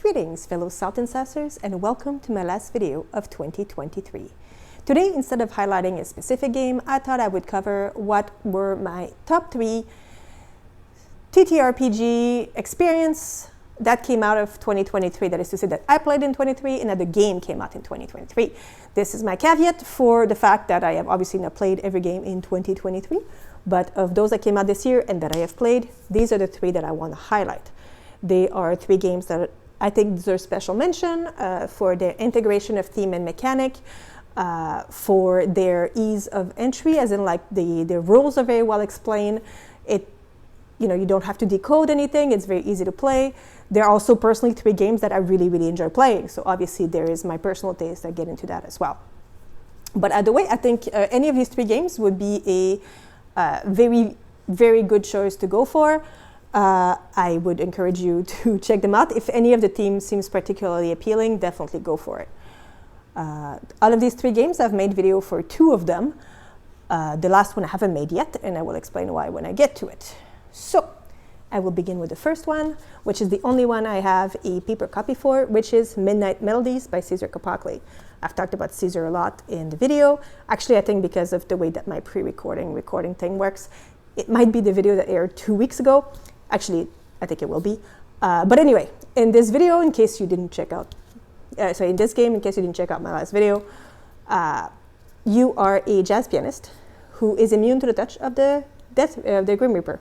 Greetings, fellow Salt Ancestors, and welcome to my last video of 2023. Today, instead of highlighting a specific game, I thought I would cover what were my top 3 TTRPG experience that came out of 2023. That is to say that I played in 2023 and that the game came out in 2023. This is my caveat for the fact that I have obviously not played every game in 2023, but of those that came out this year and that I have played, these are the 3 that I want to highlight. They are 3 games that I think deserve special mention for their integration of theme and mechanic, for their ease of entry, as in like the rules are very well explained. You don't have to decode anything. It's very easy to play. There are also personally 3 games that I really enjoy playing. So obviously there is my personal taste. I get into that as well. But either way, I think any of these 3 games would be a very good choice to go for. I would encourage you to check them out. If any of the themes seems particularly appealing, definitely go for it. Out of these 3 games, I've made video for 2 of them. The last one I haven't made yet, and I will explain why when I get to it. So, I will begin with the first one, which is the only one I have a paper copy for, which is Midnight Melodies by Cesar Capocli. I've talked about Cesar a lot in the video. Actually, I think because of the way that my recording thing works, it might be the video that aired 2 weeks ago. Actually, I think it will be. But anyway, in this video, in case you didn't check out, in this game, in case you didn't check out my last video, you are a jazz pianist who is immune to the touch of the Grim Reaper.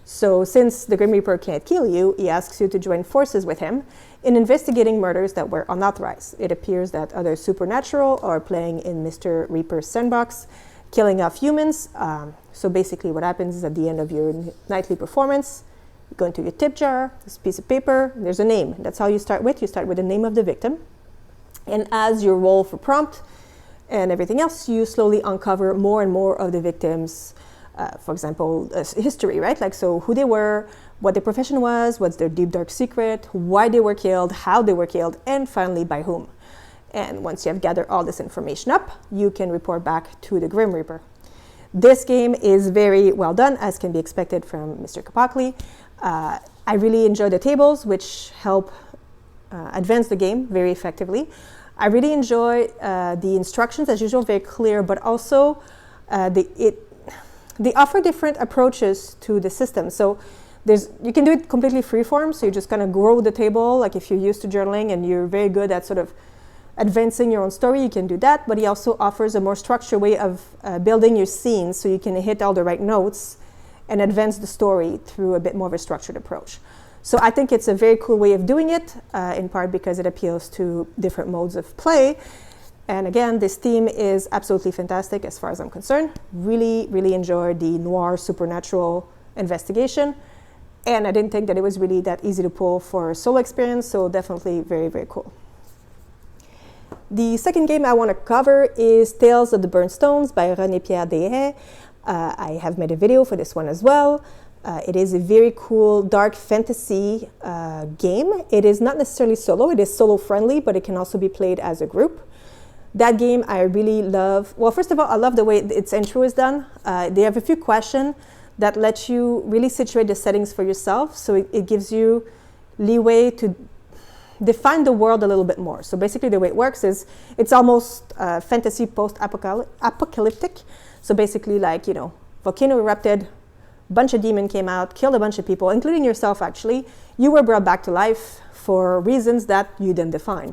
So since the Grim Reaper can't kill you, he asks you to join forces with him in investigating murders that were unauthorized. It appears that other supernatural are playing in Mr. Reaper's sandbox, killing off humans. So basically what happens is at the end of your nightly performance, you go into your tip jar, this piece of paper, there's a name. That's how you start with. You start with the name of the victim. And as you roll for prompt and everything else, you slowly uncover more and more of the victims' for example, history, right? Like, so who they were, what their profession was, what's their deep, dark secret, why they were killed, how they were killed, and finally by whom. And once you have gathered all this information up, you can report back to the Grim Reaper. This game is very well done, as can be expected from Mr. Capocli. I really enjoy the tables, which help advance the game very effectively. I really enjoy the instructions, as usual, very clear, but also they offer different approaches to the system. So you can do it completely freeform, so you just kind of grow the table, like if you're used to journaling and you're very good at sort of advancing your own story, you can do that. But he also offers a more structured way of building your scenes, so you can hit all the right notes and advance the story through a bit more of a structured approach. So I think it's a very cool way of doing it, in part because it appeals to different modes of play. And again, this theme is absolutely fantastic as far as I'm concerned. Really enjoyed the noir supernatural investigation. And I didn't think that it was really that easy to pull for a solo experience, so definitely very cool. The second game I want to cover is Tales of the Burnt Stones by René-Pierre Deshay. I have made a video for this one as well. It is a very cool dark fantasy game. It is not necessarily solo, it is solo friendly, but it can also be played as a group. That game I really love. Well, first of all, I love the way its intro is done. They have a few questions that let you really situate the settings for yourself. So it gives you leeway to define the world a little bit more. So basically the way it works is it's almost fantasy post-apocalyptic. So basically like, volcano erupted, bunch of demons came out, killed a bunch of people, including yourself actually. You were brought back to life for reasons that you didn't define.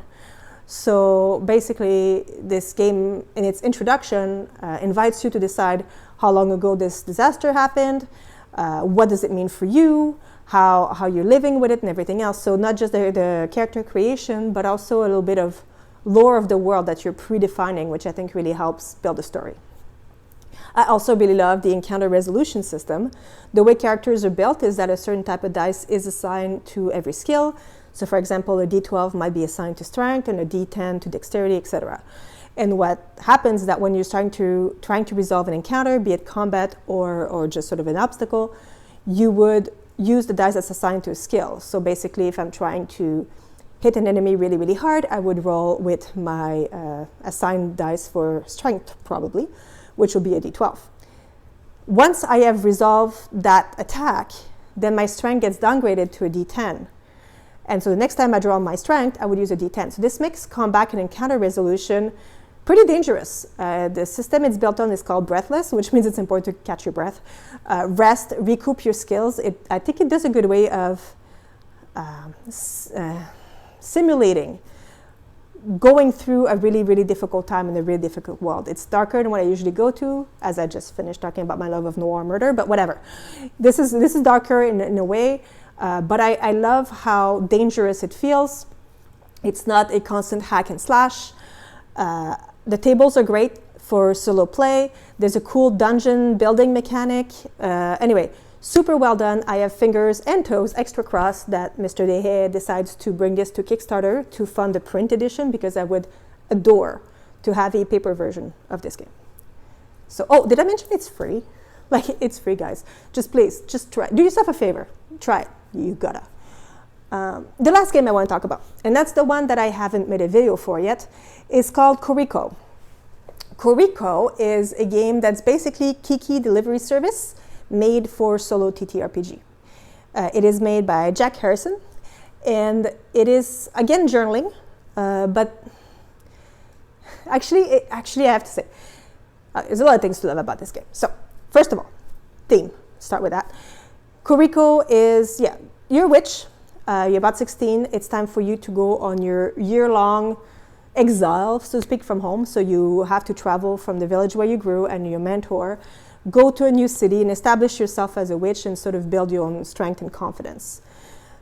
So basically, this game in its introduction invites you to decide how long ago this disaster happened, what does it mean for you, how you're living with it and everything else. So not just the character creation, but also a little bit of lore of the world that you're predefining, which I think really helps build the story. I also really love the encounter resolution system. The way characters are built is that a certain type of dice is assigned to every skill. So for example, a D12 might be assigned to strength and a D10 to dexterity, etc. And what happens is that when you're trying to resolve an encounter, be it combat or just sort of an obstacle, you would use the dice that's assigned to a skill. So basically, if I'm trying to hit an enemy really hard, I would roll with my assigned dice for strength, probably, which will be a D12. Once I have resolved that attack, then my strength gets downgraded to a D10. And so the next time I draw on my strength, I would use a D10. So this makes combat and encounter resolution pretty dangerous. The system it's built on is called breathless, which means it's important to catch your breath. Rest, recoup your skills. I think it does a good way of simulating going through a really, really difficult time in a really difficult world. It's darker than what I usually go to, as I just finished talking about my love of noir murder, but whatever. This is darker in a way, but I love how dangerous it feels. It's not a constant hack and slash. The tables are great for solo play. There's a cool dungeon building mechanic. Anyway, super well done. I have fingers and toes extra crossed that Mr. Dehaye decides to bring this to Kickstarter to fund the print edition, because I would adore to have a paper version of this game. So, oh, did I mention it's free? Like, it's free, guys. Please, just try. Do yourself a favor. Try it. You gotta. The last game I want to talk about, and that's the one that I haven't made a video for yet, is called Koriko. Koriko is a game that's basically Kiki delivery service made for solo TTRPG. It is made by Jack Harrison, and it is, again, journaling, but actually I have to say, there's a lot of things to love about this game. So, first of all, theme, start with that. Koriko is, you're a witch, you're about 16, it's time for you to go on your year-long exile, so to speak, from home. So you have to travel from the village where you grew and your mentor, go to a new city and establish yourself as a witch and sort of build your own strength and confidence.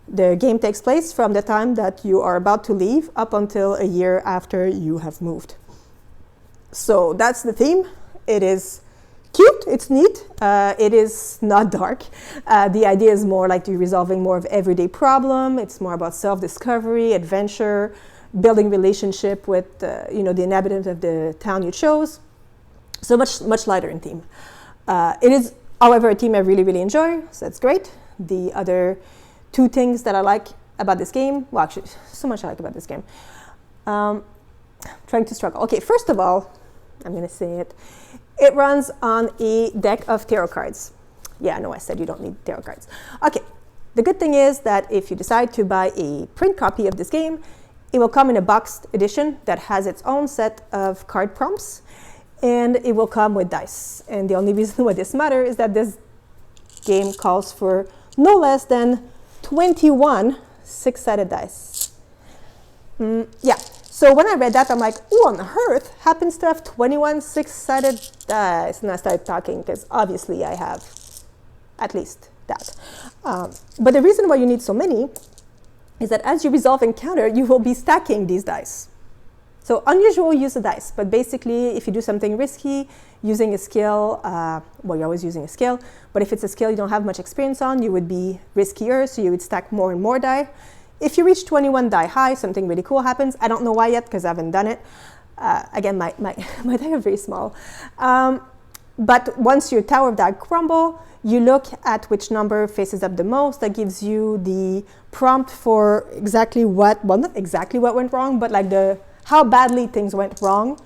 The game takes place from the time that you are about to leave up until a year after you have moved. So that's the theme. It is cute, it's neat, it is not dark. The idea is more like you're resolving more of everyday problem. It's more about self-discovery, adventure, building relationship with the inhabitants of the town you chose. So much lighter in theme. It is, however, a theme I really, really enjoy, so that's great. The other two things that I like about this game, well, actually, so much I like about this game. Trying to struggle. Okay, first of all, I'm going to say it. It runs on a deck of tarot cards. Yeah, I know I said you don't need tarot cards. Okay, the good thing is that if you decide to buy a print copy of this game, it will come in a boxed edition that has its own set of card prompts, and it will come with dice. And the only reason why this matters is that this game calls for no less than 21 six-sided dice. So when I read that, I'm like, who on earth happens to have 21 six-sided dice? And I started talking, because obviously I have at least that. But the reason why you need so many is that as you resolve encounter, you will be stacking these dice. So unusual use of dice, but basically if you do something risky, using a skill, you're always using a skill, but if it's a skill you don't have much experience on, you would be riskier, so you would stack more and more die. If you reach 21 die high, something really cool happens. I don't know why yet, because I haven't done it. Again, my die are very small. But once your tower of die crumble, you look at which number faces up the most. That gives you the prompt for exactly what, well, not exactly what went wrong, but like how badly things went wrong.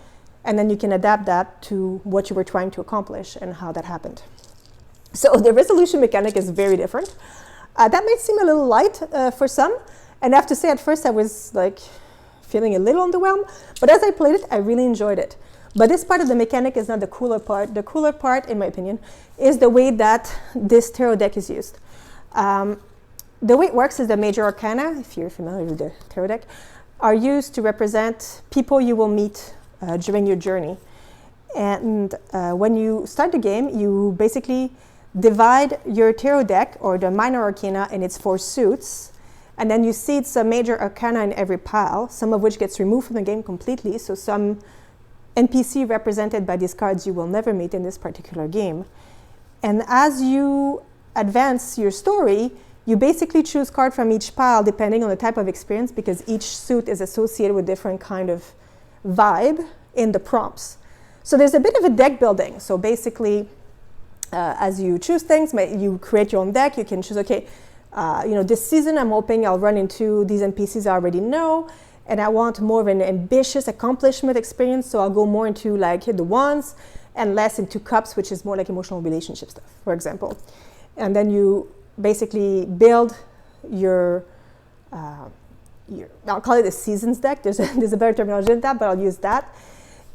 And then you can adapt that to what you were trying to accomplish and how that happened. So the resolution mechanic is very different. That might seem a little light for some. And I have to say, at first I was like feeling a little underwhelmed. But as I played it, I really enjoyed it. But this part of the mechanic is not the cooler part. The cooler part, in my opinion, is the way that this tarot deck is used. The way it works is the major arcana, if you're familiar with the tarot deck, are used to represent people you will meet during your journey. And when you start the game, you basically divide your tarot deck, or the minor arcana, in its 4 suits, and then you seed some major arcana in every pile, some of which gets removed from the game completely, so some NPC represented by these cards you will never meet in this particular game. And as you advance your story, you basically choose card from each pile depending on the type of experience, because each suit is associated with different kind of vibe in the prompts. So there's a bit of a deck building. So basically, as you choose things, you create your own deck. You can choose, okay, this season I'm hoping I'll run into these NPCs I already know, and I want more of an ambitious accomplishment experience, so I'll go more into like the wands and less into cups, which is more like emotional relationship stuff, for example. And then you basically build your I'll call it a seasons deck. There's a better terminology than that, but I'll use that.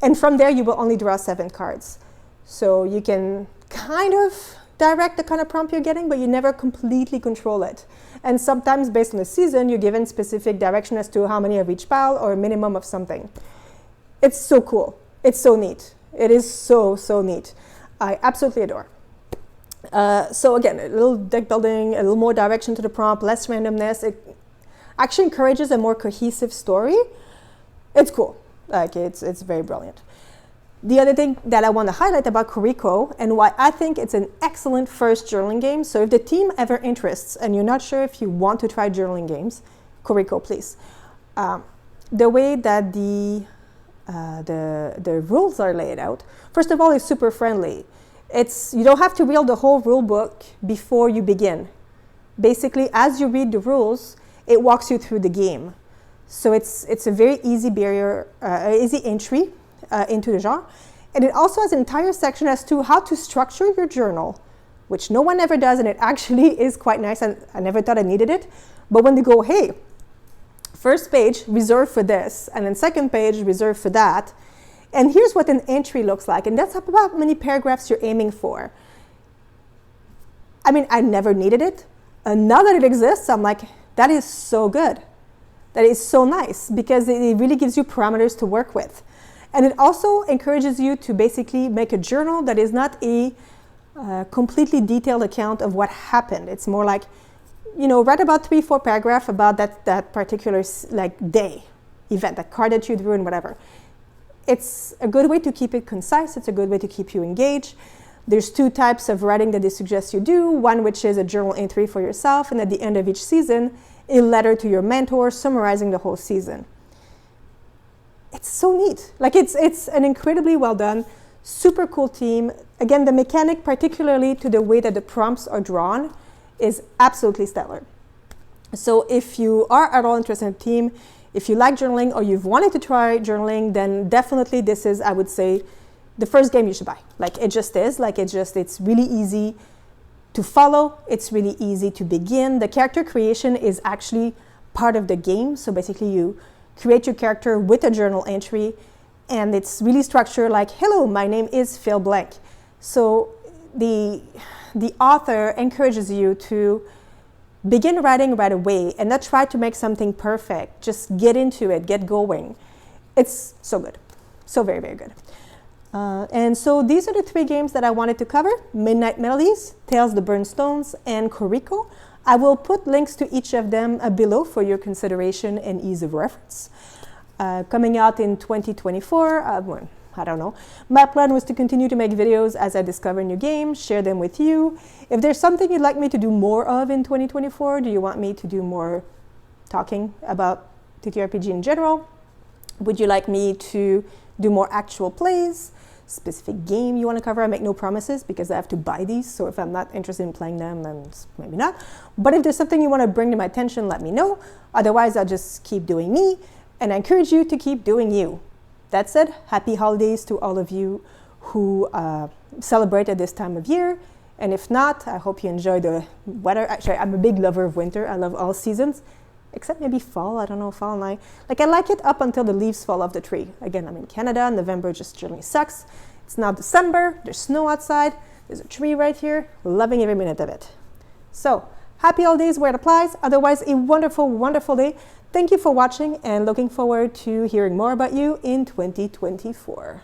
And from there, you will only draw 7 cards. So you can kind of direct the kind of prompt you're getting, but you never completely control it. And sometimes, based on the season, you're given specific direction as to how many of each pile or a minimum of something. It's so cool. It's so neat. It is so, so neat. I absolutely adore. So again, a little deck building, a little more direction to the prompt, less randomness. It actually encourages a more cohesive story. It's cool. Like, it's very brilliant. The other thing that I want to highlight about Corico and why I think it's an excellent first journaling game. So if the team ever interests and you're not sure if you want to try journaling games, Corico, please. The way that the rules are laid out, first of all, is super friendly. You don't have to read the whole rule book before you begin. Basically, as you read the rules, it walks you through the game. So it's a very easy barrier, easy entry into the genre. And it also has an entire section as to how to structure your journal, which no one ever does, and it actually is quite nice, and I never thought I needed it. But when they go, hey, first page, reserved for this, and then second page, reserved for that, and here's what an entry looks like, and that's about how many paragraphs you're aiming for. I mean, I never needed it. And now that it exists, I'm like, that is so good. That is so nice, because it really gives you parameters to work with. And it also encourages you to basically make a journal that is not a completely detailed account of what happened. It's more like, write about 3-4 paragraphs about that particular day, event, that card that you drew and whatever. It's a good way to keep it concise. It's a good way to keep you engaged. There's 2 types of writing that they suggest you do. One which is a journal entry for yourself, and at the end of each season, a letter to your mentor summarizing the whole season. It's so neat. Like, it's an incredibly well done, super cool team. Again, the mechanic, particularly to the way that the prompts are drawn, is absolutely stellar. So if you are at all interested in the team, if you like journaling or you've wanted to try journaling, then definitely this is, I would say, the first game you should buy. Like, it just is. Like, it's really easy to follow. It's really easy to begin. The character creation is actually part of the game. So basically you create your character with a journal entry, and it's really structured like, hello, my name is Phil Blank. So the author encourages you to begin writing right away and not try to make something perfect. Just get into it, get going. It's so good. So very, very good. And so these are the 3 games that I wanted to cover: Midnight Melodies, Tales the Burned Stones, and Corico. I will put links to each of them below for your consideration and ease of reference. Coming out in 2024, I don't know. My plan was to continue to make videos as I discover new games, share them with you. If there's something you'd like me to do more of in 2024, do you want me to do more talking about TTRPG in general? Would you like me to do more actual plays? Specific game you want to cover? I make no promises because I have to buy these, so if I'm not interested in playing them, then maybe not. But if there's something you want to bring to my attention, let me know. Otherwise, I'll just keep doing me, and I encourage you to keep doing you. That said, happy holidays to all of you who celebrate at this time of year, and if not, I hope you enjoy the weather. Actually, I'm a big lover of winter. I love all seasons, except maybe fall. I don't know, fall, and I like it up until the leaves fall off the tree. Again, I'm in Canada. November just generally sucks. It's now December. There's snow outside. There's a tree right here. Loving every minute of it. So, happy holidays where it applies. Otherwise, a wonderful, wonderful day. Thank you for watching, and looking forward to hearing more about you in 2024.